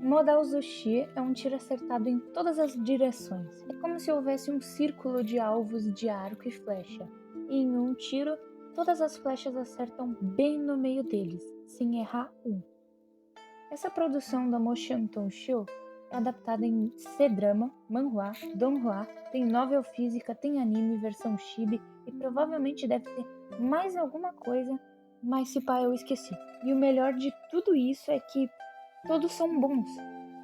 Modal Zushi é um tiro acertado em todas as direções. É como se houvesse um círculo de alvos de arco e flecha. E em um tiro, todas as flechas acertam bem no meio deles, sem errar um. Essa produção da Motion Tonshu é adaptada em C-drama, manhwa, donghua, tem novel física, tem anime, versão chibi e provavelmente deve ter mais alguma coisa, mas se pá eu esqueci. E o melhor de tudo isso é que todos são bons.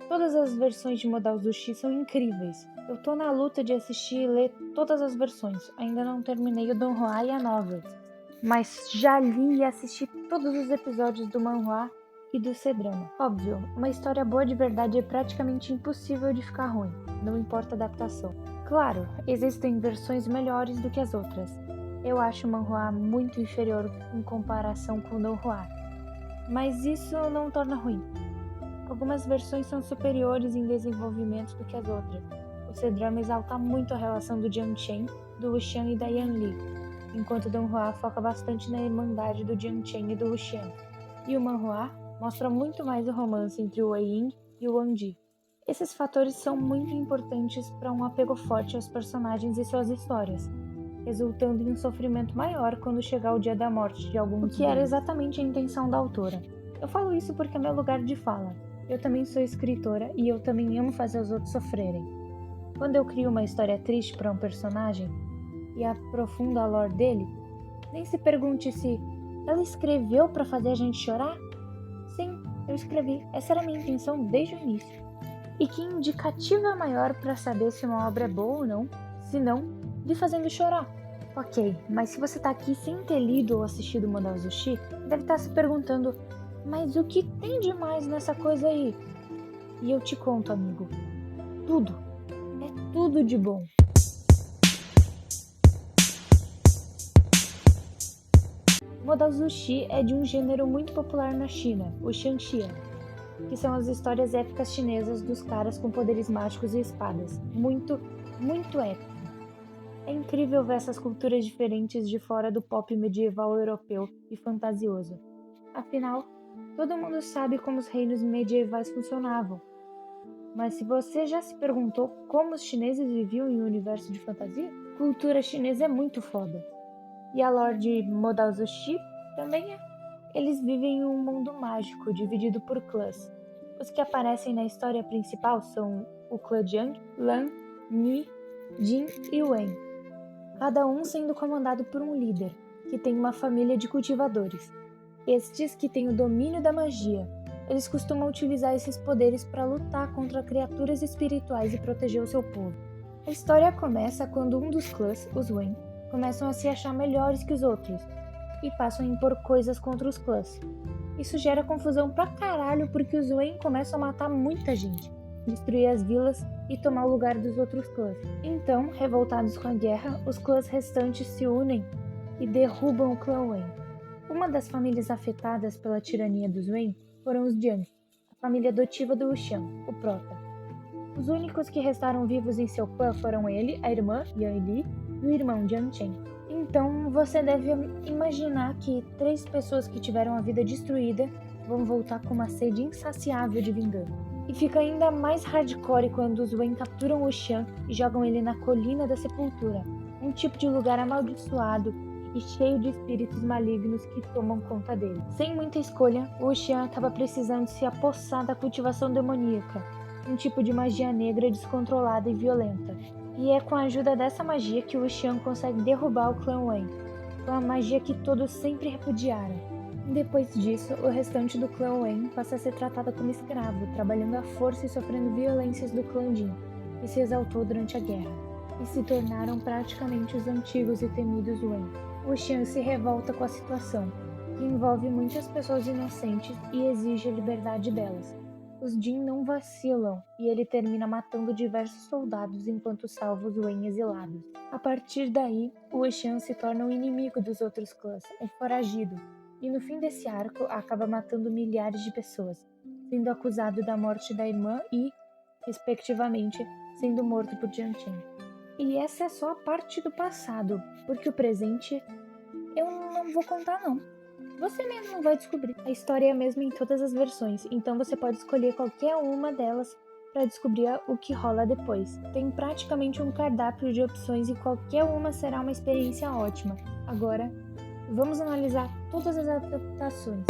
Todas as versões de Modal Zushi são incríveis. Eu tô na luta de assistir e ler todas as versões. Ainda não terminei o donghua e a novel, mas já li e assisti todos os episódios do manhwa e do C-drama. Óbvio, uma história boa de verdade é praticamente impossível de ficar ruim, não importa a adaptação. Claro, existem versões melhores do que as outras. Eu acho o manhwa muito inferior em comparação com o donghua, mas isso não torna ruim. Algumas versões são superiores em desenvolvimento do que as outras. O C-drama exalta muito a relação do Jiang Chen, do Wuxian e da Yan Li, enquanto o donghua foca bastante na irmandade do Jiang Chen e do Wuxian. E o manhwa mostra muito mais o romance entre o Wei Ying e o Wang Ji. Esses fatores são muito importantes para um apego forte aos personagens e suas histórias, resultando em um sofrimento maior quando chegar o dia da morte de algum deles. O que era exatamente a intenção da autora. Eu falo isso porque é meu lugar de fala. Eu também sou escritora e eu também amo fazer os outros sofrerem. Quando eu crio uma história triste para um personagem e aprofundo a lore dele, nem se pergunte se ela escreveu para fazer a gente chorar? Sim, eu escrevi. Essa era a minha intenção desde o início. E que indicativo maior para saber se uma obra é boa ou não, se não, lhe fazendo chorar. Ok, mas se você tá aqui sem ter lido ou assistido Modal Zushi, deve estar se perguntando: mas o que tem de mais nessa coisa aí? E eu te conto, amigo. Tudo. É tudo de bom. Modal Zushi é de um gênero muito popular na China, o Xianxia, que são as histórias épicas chinesas dos caras com poderes mágicos e espadas. Muito, muito épico. É incrível ver essas culturas diferentes de fora do pop medieval europeu e fantasioso. Afinal, todo mundo sabe como os reinos medievais funcionavam. Mas se você já se perguntou como os chineses viviam em um universo de fantasia, a cultura chinesa é muito foda. E a lore de Modal Zushi também é. Eles vivem em um mundo mágico dividido por clãs. Os que aparecem na história principal são o clã Jiang, Lan, Ni, Jin e Wen, cada um sendo comandado por um líder, que tem uma família de cultivadores. Estes que têm o domínio da magia. Eles costumam utilizar esses poderes para lutar contra criaturas espirituais e proteger o seu povo. A história começa quando um dos clãs, os Wen, começam a se achar melhores que os outros e passam a impor coisas contra os clãs. Isso gera confusão pra caralho porque os Wen começam a matar muita gente, destruir as vilas e tomar o lugar dos outros clãs. Então, revoltados com a guerra, os clãs restantes se unem e derrubam o clã Wen. Uma das famílias afetadas pela tirania dos Wen foram os Jiang, a família adotiva do Wuxian, o Prota. Os únicos que restaram vivos em seu clã foram ele, a irmã, Yan Li, e o irmão Jiang Chen. Então, você deve imaginar que 3 pessoas que tiveram a vida destruída vão voltar com uma sede insaciável de vingança. E fica ainda mais hardcore quando os Wen capturam o Xian e jogam ele na Colina da Sepultura, um tipo de lugar amaldiçoado e cheio de espíritos malignos que tomam conta dele. Sem muita escolha, o Xian acaba precisando se apossar da cultivação demoníaca, um tipo de magia negra descontrolada e violenta. E é com a ajuda dessa magia que o Wuxian consegue derrubar o clã Wen, com a magia que todos sempre repudiaram. Depois disso, o restante do clã Wen passa a ser tratada como escravo, trabalhando à força e sofrendo violências do clã Jin, que se exaltou durante a guerra, e se tornaram praticamente os antigos e temidos Wen. O Wuxian se revolta com a situação, que envolve muitas pessoas inocentes e exige a liberdade delas. Os Jin não vacilam e ele termina matando diversos soldados enquanto salva os Wen exilados. A partir daí, o Wuxian se torna um inimigo dos outros clãs, um foragido, e no fim desse arco acaba matando milhares de pessoas, sendo acusado da morte da irmã e, respectivamente, sendo morto por Jiang Chen. E essa é só a parte do passado, porque o presente eu não vou contar não. Você mesmo vai descobrir. A história é a mesma em todas as versões, então você pode escolher qualquer uma delas para descobrir o que rola depois. Tem praticamente um cardápio de opções e qualquer uma será uma experiência ótima. Agora, vamos analisar todas as adaptações.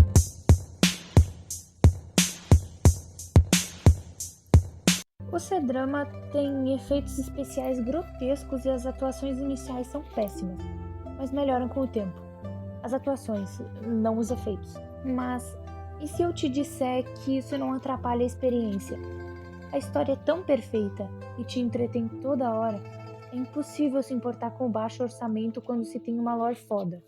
O C-Drama tem efeitos especiais grotescos e as atuações iniciais são péssimas, mas melhoram com o tempo. As atuações, não os efeitos. Mas e se eu te disser que isso não atrapalha a experiência? A história é tão perfeita e te entretém toda hora, é impossível se importar com o baixo orçamento quando se tem uma lore foda.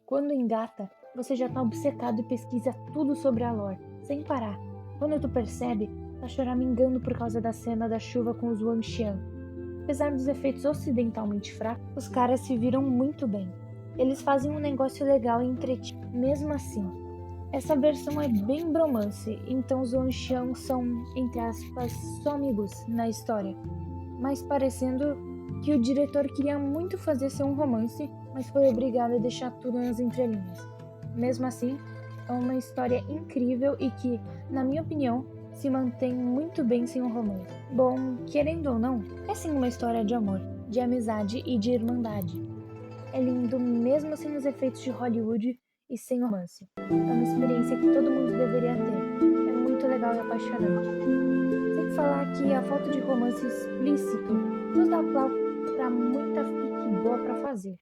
Quando engata, você já tá obcecado e pesquisa tudo sobre a lore, sem parar. Quando tu percebe, tá choramingando por causa da cena da chuva com os Wanxian. Apesar dos efeitos ocidentalmente fracos, os caras se viram muito bem. Eles fazem um negócio legal e entretido. Mesmo assim, essa versão é bem bromance, então os Wanxian são, entre aspas, só amigos na história. Mas parecendo que o diretor queria muito fazer ser um romance, mas foi obrigado a deixar tudo nas entrelinhas. Mesmo assim, é uma história incrível e que, na minha opinião, se mantém muito bem sem um romance. Bom, querendo ou não, é sim uma história de amor, de amizade e de irmandade. É lindo mesmo sem os efeitos de Hollywood e sem romance. É uma experiência que todo mundo deveria ter. É muito legal e apaixonante. Sem falar que a falta de romance explícito nos dá aplauso para muita fique boa para fazer.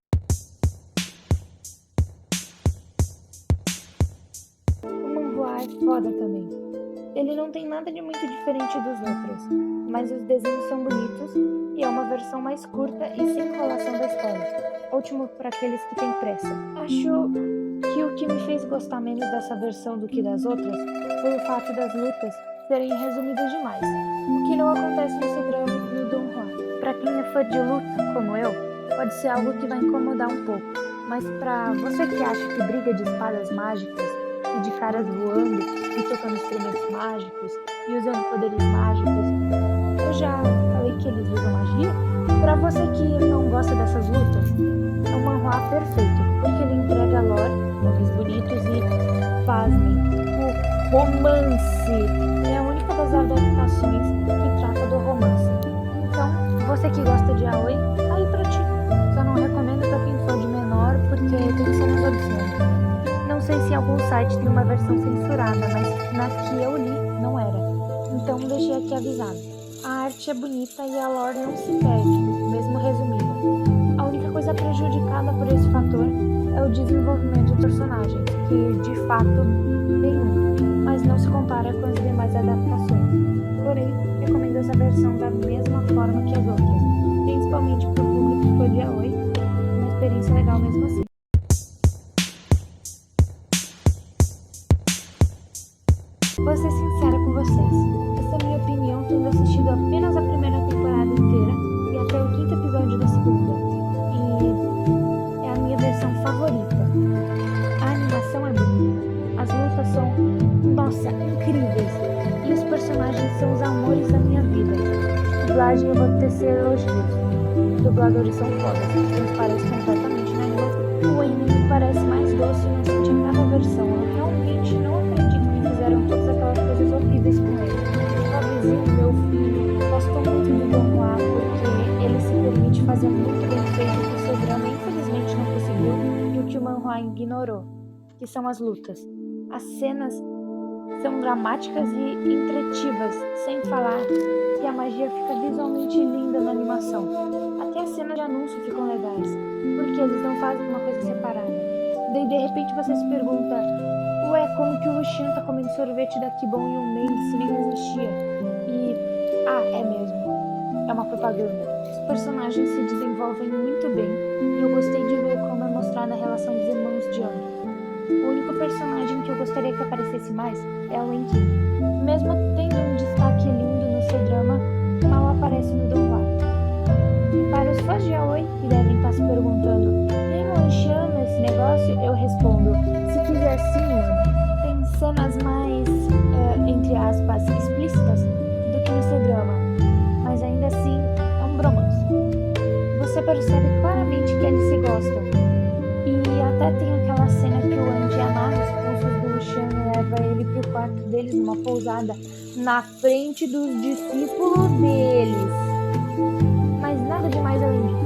O manhwa é foda também. Ele não tem nada de muito diferente dos outros, mas os desenhos são bonitos e é uma versão mais curta e sem enrolação da história. Ótimo para aqueles que têm pressa. Acho que o que me fez gostar menos dessa versão do que das outras foi o fato das lutas serem resumidas demais, o que não acontece nesse drama no Donghua. Para quem é fã de luta, como eu, pode ser algo que vai incomodar um pouco, mas para você que acha que briga de espadas mágicas e de caras voando e tocando instrumentos mágicos e usando poderes mágicos, eu já falei que eles usam magia? Para você que não gosta dessas lutas, é um manhwa perfeito, porque ele entrega lore, nomes bonitos e, pasmem, o romance. É a única das adaptações que trata do romance. Então, você que gosta de yaoi, tá aí pra ti. Só não recomendo pra quem for de menor, porque tem cenas obscenas. Não sei se algum site tem uma versão censurada, mas na que eu li, não era. Então deixei aqui avisado. A arte é bonita e a lore não se perde, mesmo resumida. A única coisa prejudicada por esse fator é o desenvolvimento de personagens, que de fato tem um, mas não se compara com as demais adaptações. Porém, recomendo essa versão da mesma forma que as outras, principalmente para o público que foi de yaoi, uma experiência legal mesmo assim. Vou ser sincera com vocês, essa é a minha opinião tendo assistido apenas a primeira temporada inteira e até o 5º episódio da segunda, e é a minha versão favorita. A animação é bonita, as lutas são, nossa, incríveis, e os personagens são os amores da minha vida. Dublagem eu vou tecer elogios, dubladores são fodas, transparece completamente na animação. O anime me parece mais doce e inocente em cada versão, eu realmente não acredito que fizeram todas aquelas coisas horríveis com ele. Pobrezinho, meu filho, gosto muito do Donghua porque ele se permite fazer muito bem feito o que o seu drama infelizmente não conseguiu e o que o manhwa ignorou, que são as lutas. As cenas são dramáticas e entretivas, sem falar que a magia fica visualmente linda na animação. Até as cenas de anúncio ficam legais, porque eles não fazem uma coisa separada. Daí de repente você se pergunta, ué, como que o Lucian tá comendo sorvete da Kibon e um mês se nem existia? E, é mesmo, é uma propaganda. Os personagens se desenvolvem muito bem e eu gostei de ver como é mostrada a relação dos irmãos de Young. O único personagem que eu gostaria que aparecesse mais é a Wenqin. Mesmo tendo um destaque lindo no seu drama, mal aparece no Donghua. E para os fãs de yaoi que devem estar se perguntando, tem Wanxian nesse negócio? Eu respondo, se quiser sim, mano. Tem cenas mais, entre aspas, explícitas do que no seu drama, mas ainda assim é um bromance. Você percebe claramente que eles se gostam. E E até tem aquela cena que o Andy amarra os pulsos do Luciano e leva ele pro quarto deles numa pousada na frente dos discípulos deles. Mas nada demais além disso.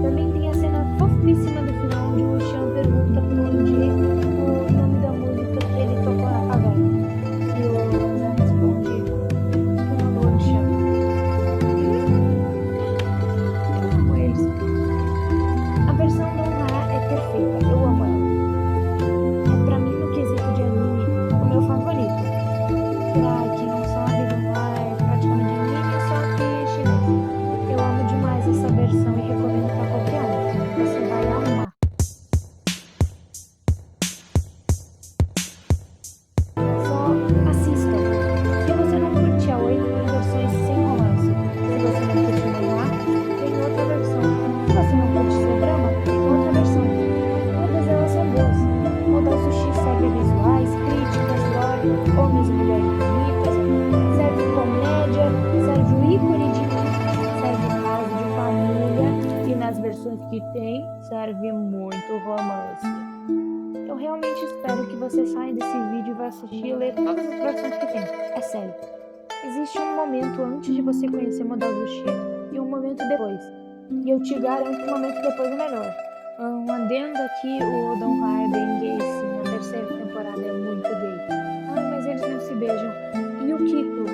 Também tem a cena fofíssima do final onde o Luciano pergunta pro Andy o nome da música que ele tocou na caverna. E o Andy responde o nome do Luciano. Eu amo eles. A versão Don't Lie é perfeita, eu amo ela. É pra mim, no quesito de anime, o meu favorito. Pra quem não sabe, Don't Lie é praticamente anime, só que chinês. Eu amo demais essa versão e recomendo pra qualquer um. Você vai amar. Só assistam. Se você não curte a Oi, tem versões sem romance. Se você não curte Neymar, tem outra versão. Se você não curte seu drama, tem outra versão. Todas elas são boas. Modal Sushi segue visuais, críticas, lore, homens e mulheres bonitas, serve comédia, serve o ícone de mim, serve caso de família e nas versões que tem, serve muito romance. Eu realmente espero que você saia desse vídeo e vá assistir e ler todas as versões que tem. É sério. Existe um momento antes de você conhecer Modal Sushi e um momento depois. E eu te garanto que o momento depois é melhor. Um adendo aqui, o Don't Lie é bem gay, sim. A terceira temporada é muito gay. Ai, mas eles não se beijam. E o Kiko?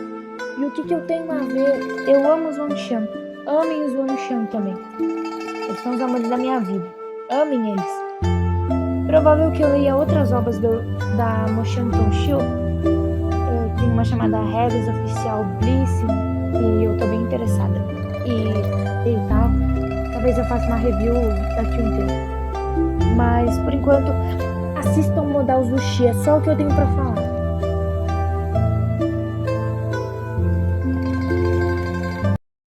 E o que eu tenho a ver? Eu amo os Wanshan. Amem os Wanshan também. Eles são os amores da minha vida. Amem eles. Provável que eu leia outras obras da Motion Tonshu. Tem uma chamada Regras Oficial Bliss e eu tô bem interessada. E tal. Talvez eu faça uma review daqui um tempo. Mas por enquanto, assistam Modal Sushi, é só o que eu tenho pra falar.